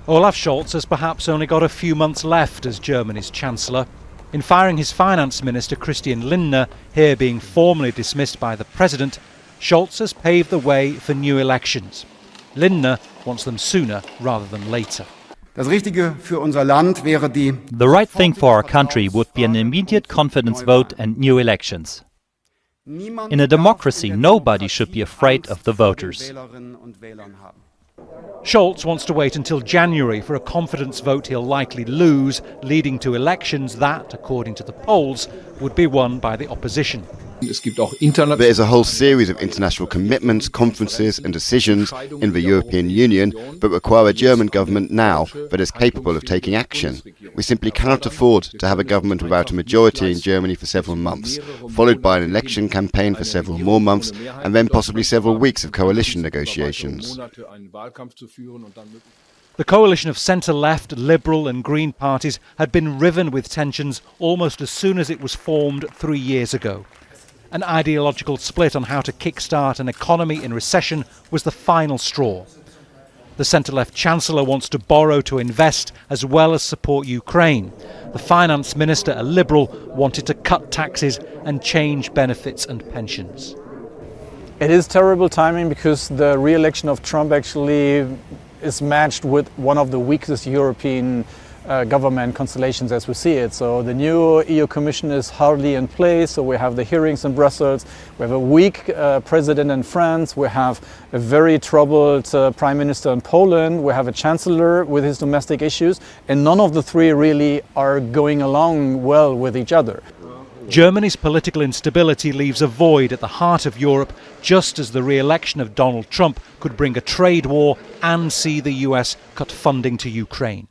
Olaf Scholz has perhaps only got a few months left as Germany's Chancellor. In firing his finance minister Christian Lindner, here being formally dismissed by the president, Scholz has paved the way for new elections. Lindner wants them sooner rather than later. The right thing for our country would be an immediate confidence vote and new elections. In a democracy, nobody should be afraid of the voters. Scholz wants to wait until January for a confidence vote he'll likely lose, leading to elections that, according to the polls, would be won by the opposition. There is a whole series of international commitments, conferences and decisions in the European Union that require a German government now that is capable of taking action. We simply cannot afford to have a government without a majority in Germany for several months, followed by an election campaign for several more months, and then possibly several weeks of coalition negotiations. The coalition of centre-left, Liberal and Green parties had been riven with tensions almost as soon as it was formed 3 years ago. An ideological split on how to kickstart an economy in recession was the final straw. The centre-left Chancellor wants to borrow to invest as well as support Ukraine. The finance minister, a Liberal, wanted to cut taxes and change benefits and pensions. It is terrible timing because the re-election of Trump actually is matched with one of the weakest European government constellations as we see it. So the new EU Commission is hardly in place, so we have the hearings in Brussels, we have a weak president in France, we have a very troubled prime minister in Poland, we have a chancellor with his domestic issues, and none of the three really are going along well with each other. Germany's political instability leaves a void at the heart of Europe, just as the re-election of Donald Trump could bring a trade war and see the US cut funding to Ukraine.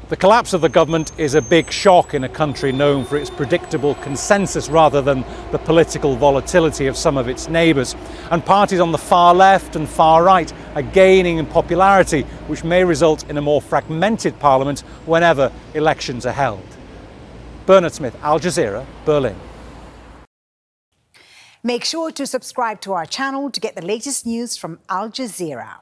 The collapse of the government is a big shock in a country known for its predictable consensus rather than the political volatility of some of its neighbours. And parties on the far left and far right are gaining in popularity, which may result in a more fragmented parliament whenever elections are held. Bernard Smith, Al Jazeera, Berlin. Make sure to subscribe to our channel to get the latest news from Al Jazeera.